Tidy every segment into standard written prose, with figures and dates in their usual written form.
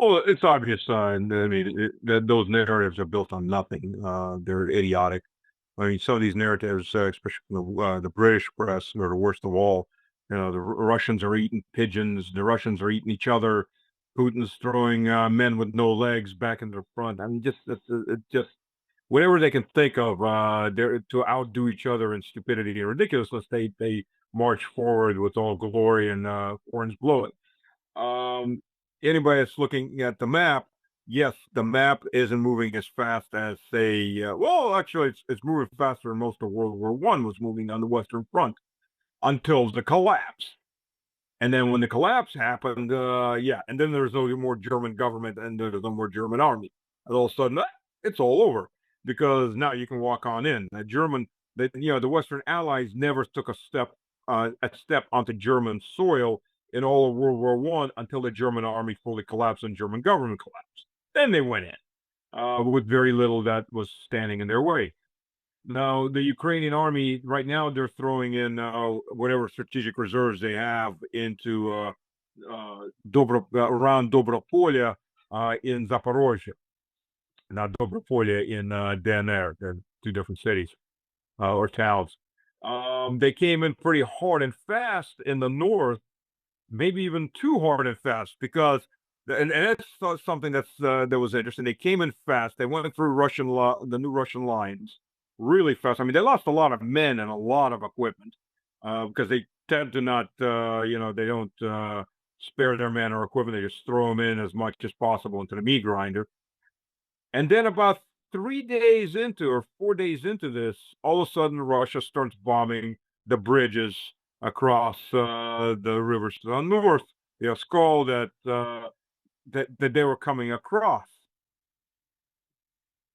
Well, it's obvious. I mean, that those narratives are built on nothing. They're idiotic. I mean, some of these narratives, especially the British press, are the worst of all. You know, the Russians are eating pigeons. The Russians are eating each other. Putin's throwing men with no legs back in the front. I mean, just whatever they can think of, they're to outdo each other in stupidity and ridiculousness. They march forward with all glory and horns blowing. Um, Anybody that's looking at the map, yes, the map isn't moving as fast as say, well, actually, it's moving faster than most of World War One was moving on the Western Front until the collapse. And then when the collapse happened, yeah, and then there's no more German government and there's no more German army. And all of a sudden, it's all over because now you can walk on in. The Western Allies never took a step onto German soil in all of World War One until the German army fully collapsed and German government collapsed. Then they went in with very little that was standing in their way. Now, the Ukrainian army right now they're throwing in whatever strategic reserves they have into around Dobropolya in Zaporozhye, not Dobropolya in DNR. They're two different cities or towns. They came in pretty hard and fast in the north, maybe even too hard and fast because. And that's something that was interesting. They came in fast. They went through the new Russian lines really fast. I mean, they lost a lot of men and a lot of equipment because they tend to not, they don't spare their men or equipment. They just throw them in as much as possible into the meat grinder. And then about 3 days into or 4 days into this, all of a sudden Russia starts bombing the bridges across the rivers to the north, the Oskol that they were coming across.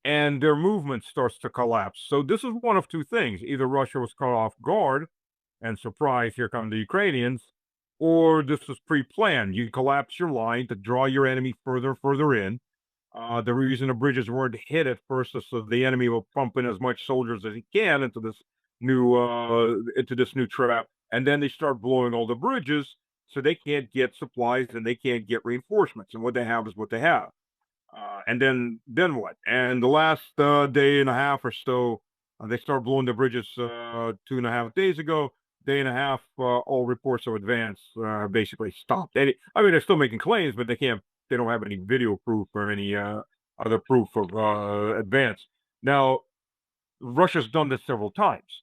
And their movement starts to collapse. So this is one of two things. Either Russia was caught off guard and surprise, here come the Ukrainians, or this was pre-planned. You collapse your line to draw your enemy further and further in. The reason the bridges weren't hit at first is so the enemy will pump in as much soldiers as he can into this new trap, and then they start blowing all the bridges, so they can't get supplies and they can't get reinforcements. And what they have is what they have. And then what? And the last day and a half or so, they start blowing the bridges 2.5 days ago. Day and a half, all reports of advance basically stopped. I mean, they're still making claims, but they can't. They don't have any video proof or any other proof of advance. Now, Russia's done this several times.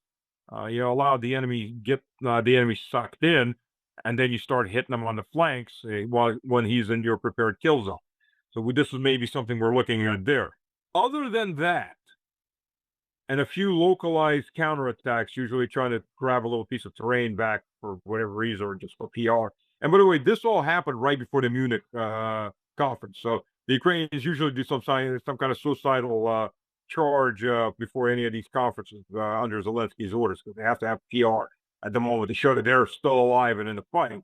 You allow the enemy sucked in, and then you start hitting them on the flanks when he's in your prepared kill zone. So this is maybe something we're looking at there. Other than that, and a few localized counterattacks, usually trying to grab a little piece of terrain back for whatever reason or just for PR. And by the way, this all happened right before the Munich conference. So the Ukrainians usually do some kind of suicidal charge before any of these conferences under Zelensky's orders because they have to have PR at the moment to show that they're still alive and in the fight,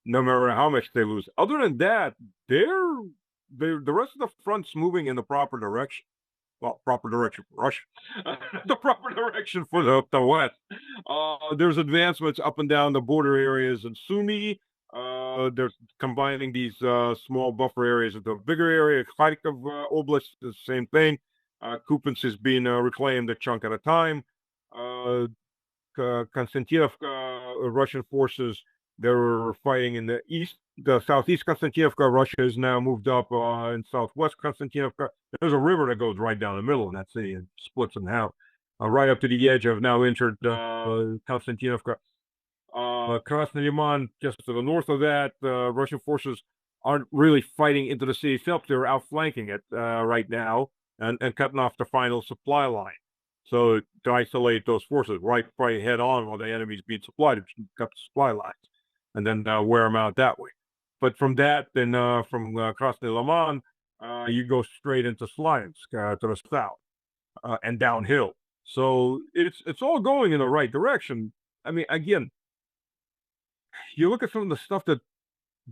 no matter how much they lose. Other than that, the rest of the front's moving in the proper direction. Well, proper direction for Russia, the proper direction for the West. There's advancements up and down the border areas in Sumy. They're combining these small buffer areas into a bigger area. Kharkov Oblast, the same thing. Kupiansk is being reclaimed a chunk at a time. Konstantinovka, Russian forces, they're fighting in the southeast Konstantinovka. Russia has now moved up in southwest Konstantinovka. There's a river that goes right down the middle of that city and splits in half, right up to the edge of now entered Konstantinovka. Krasny Liman, just to the north of that, Russian forces aren't really fighting into the city itself. They're outflanking it right now and cutting off the final supply line. So to isolate those forces, right head on while the enemy's being supplied, cut the supply lines, and then wear them out that way. But from that, then from Krasny Liman, you go straight into Sliansk to the south and downhill. So it's all going in the right direction. I mean, again, you look at some of the stuff that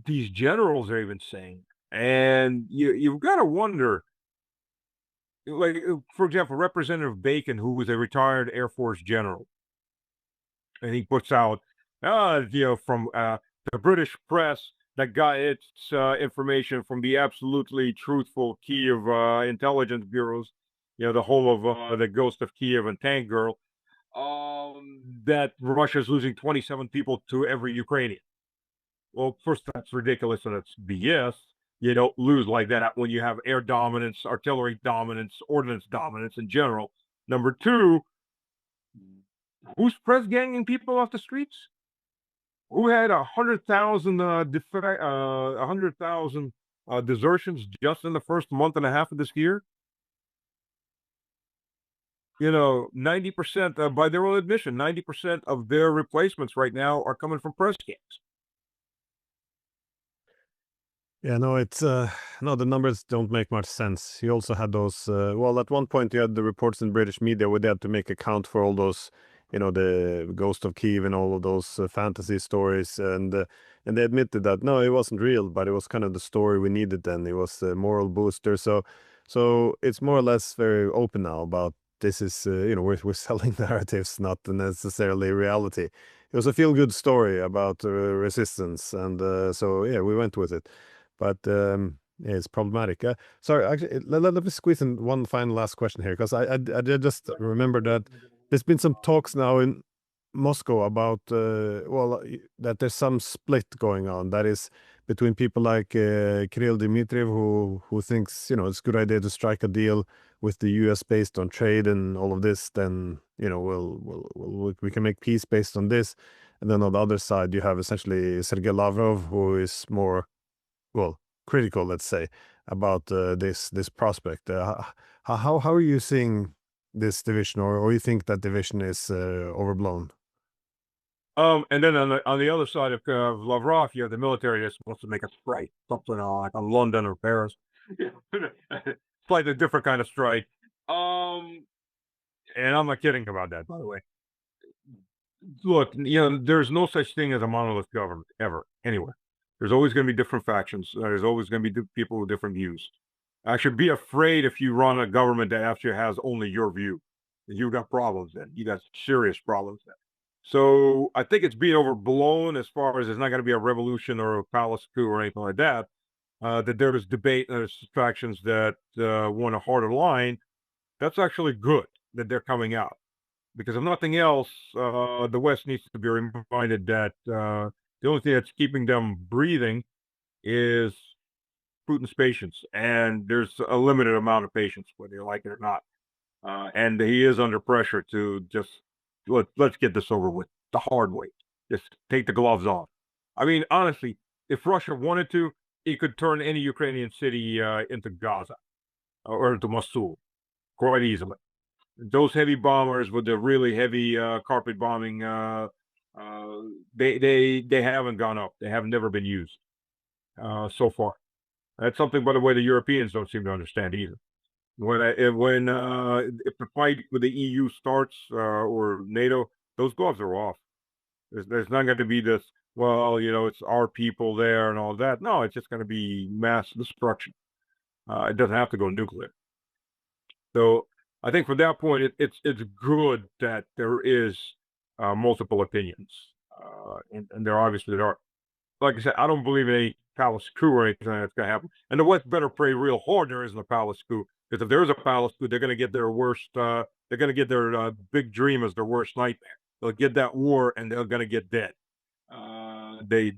these generals are even saying, and you've got to wonder. Like, for example, Representative Bacon, who was a retired Air Force general, and he puts out, from the British press, that got its information from the absolutely truthful Kiev intelligence bureaus, the whole of the Ghost of Kiev and Tank Girl, that Russia's losing 27 people to every Ukrainian. Well, first, that's ridiculous and it's BS. You don't lose like that when you have air dominance, artillery dominance, ordnance dominance in general. Number two, who's press ganging people off the streets? Who had 100,000 100,000 desertions just in the first month and a half of this year? 90%, by their own admission, 90% of their replacements right now are coming from press gangs. Yeah, no, it's no, the numbers don't make much sense. You also had those. Well, at one point you had the reports in British media where they had to make account for all those, the Ghost of Kiev and all of those fantasy stories, and they admitted that no, it wasn't real, but it was kind of the story we needed then. It was a moral booster. So it's more or less very open now about this is we're selling narratives, not necessarily reality. It was a feel-good story about resistance, and so yeah, we went with it. But yeah, it's problematic. Sorry, actually, let me squeeze in one final last question here, because I did just remember that there's been some talks now in Moscow about that there's some split going on. That is between people like Kirill Dmitriev, who thinks it's a good idea to strike a deal with the U.S. based on trade and all of this. Then we can make peace based on this. And then on the other side, you have essentially Sergei Lavrov, who is more critical, let's say, about this prospect. How are you seeing this division, or you think that division is overblown? And then on the other side of Lavrov, you have the military that's supposed to make a strike, something like on London or Paris. Slightly different kind of strike. And I'm not kidding about that, by the way. Look, there's no such thing as a monolith government ever, anywhere. There's always going to be different factions. There's always going to be people with different views. I should be afraid if you run a government that actually has only your view. You've got problems then. You got serious problems then. So I think it's being overblown as far as there's not going to be a revolution or a palace coup or anything like that. That there is debate and there's factions that want a harder line. That's actually good that they're coming out. Because if nothing else, the West needs to be reminded that the only thing that's keeping them breathing is Putin's patience. And there's a limited amount of patience, whether you like it or not. And he is under pressure to just, let's get this over with the hard way. Just take the gloves off. I mean, honestly, if Russia wanted to, it could turn any Ukrainian city into Gaza or into Mosul quite easily. Those heavy bombers with the really heavy carpet bombing, they haven't gone up. They have never been used so far. That's something, by the way, the Europeans don't seem to understand either. If the fight with the EU starts or NATO, those gloves are off. There's not going to be this. Well, it's our people there and all that. No, it's just going to be mass destruction. It doesn't have to go nuclear. So I think from that point, it's good that there is multiple opinions, and there obviously there are. Like I said, I don't believe in a palace coup or anything that's going to happen. And the West better pray real hard there isn't a palace coup, because if there is a palace coup, they're going to get their worst. They're going to get their big dream as their worst nightmare. They'll get that war, and they're going to get dead. They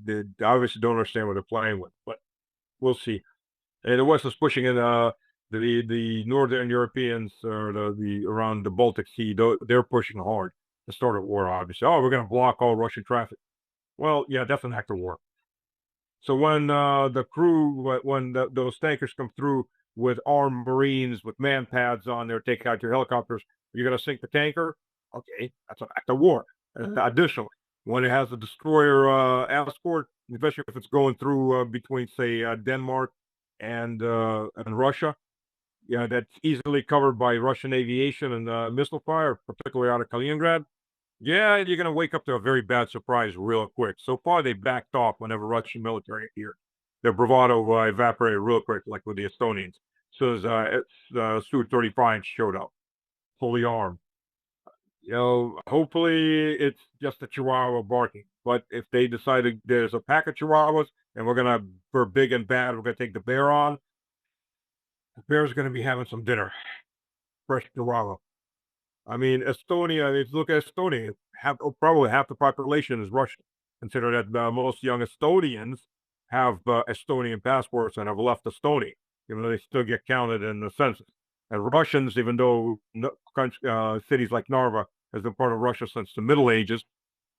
obviously don't understand what they're playing with, but we'll see. And the West is pushing in the Northern Europeans or the around the Baltic Sea. They're pushing hard to start a war. Obviously, we're going to block all Russian traffic. Well, yeah, that's an act of war. So when the crew, when those tankers come through with armed Marines with man pads on there, take out your helicopters, you're going to sink the tanker. Okay, that's an act of war. Additionally, when it has a destroyer escort, especially if it's going through between, say, Denmark and Russia, that's easily covered by Russian aviation and missile fire, particularly out of Kaliningrad. Yeah, you're going to wake up to a very bad surprise real quick. So far, they backed off whenever Russian military appeared. Their bravado evaporated real quick, like with the Estonians. So as Su-35 showed up, fully armed. Hopefully it's just a Chihuahua barking. But if they decided there's a pack of Chihuahuas, and we're big and bad. We're gonna take the bear on. The bear's gonna be having some dinner, fresh Dorado. I mean, Estonia. If you look at Estonia, probably half the population is Russian. Consider that most young Estonians have Estonian passports and have left Estonia, even though they still get counted in the census. And Russians, even though cities like Narva has been part of Russia since the Middle Ages,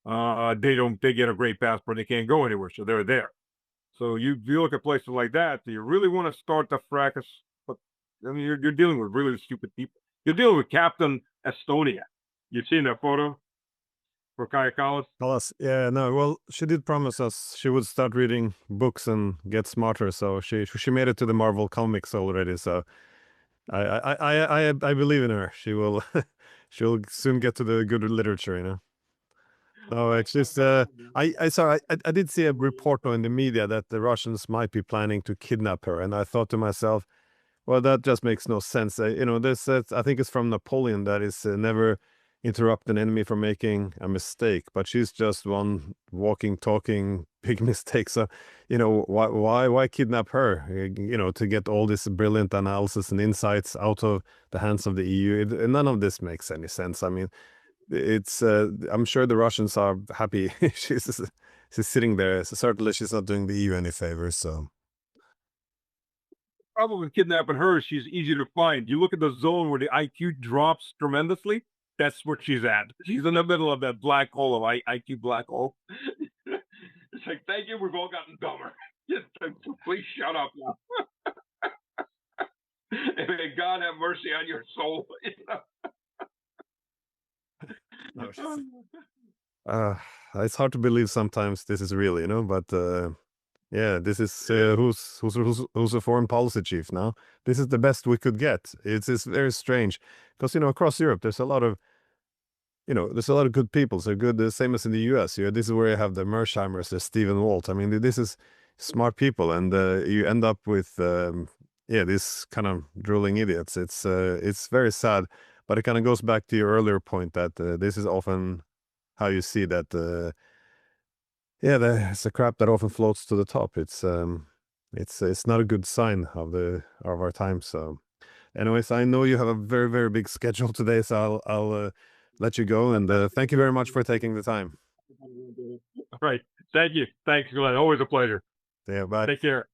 they get a great passport. They can't go anywhere, so they're there. So you look at places like that. Do you really want to start the fracas? But I mean, you're dealing with really stupid people. You're dealing with Captain Estonia. You've seen that photo for Kaya Kallas? Kallas, yeah, no, well, she did promise us she would start reading books and get smarter. So she made it to the Marvel comics already. So I believe in her. She will she'll soon get to the good literature. You know. No, it's just I saw I did see a report in the media that the Russians might be planning to kidnap her, and I thought to myself, well, that just makes no sense. You know, this I think it's from Napoleon that is never interrupt an enemy from making a mistake, but she's just one walking, talking big mistake. So, you know, why kidnap her? You know, to get all this brilliant analysis and insights out of the hands of the EU. None of this makes any sense. I mean, it's I'm sure the Russians are happy she's sitting there. So certainly, she's not doing the EU any favors. So. Problem with kidnapping her is she's easy to find. You look at the zone where the IQ drops tremendously. That's where she's at. She's in the middle of that black hole of IQ black hole. It's like, thank you. We've all gotten dumber. Just please shut up now. And may God have mercy on your soul. It's hard to believe sometimes this is real, you know, but yeah, this is who's a foreign policy chief now. This is the best we could get. It's very strange because, you know, across Europe there's a lot of, you know, there's a lot of good people. So good, the same as in the U.S. You know, this is where you have the Mersheimers, the Stephen Walt. I mean, this is smart people, and you end up with yeah, this kind of drooling idiots. It's very sad, but it kind of goes back to your earlier point that this is often how you see that yeah, it's a crap that often floats to the top. It's not a good sign of our time. So anyways, I know you have a very, very big schedule today, so I'll let you go, and thank you very much for taking the time. All right. Thank you. Thanks, Glenn. Always a pleasure. Yeah, bye. Take care.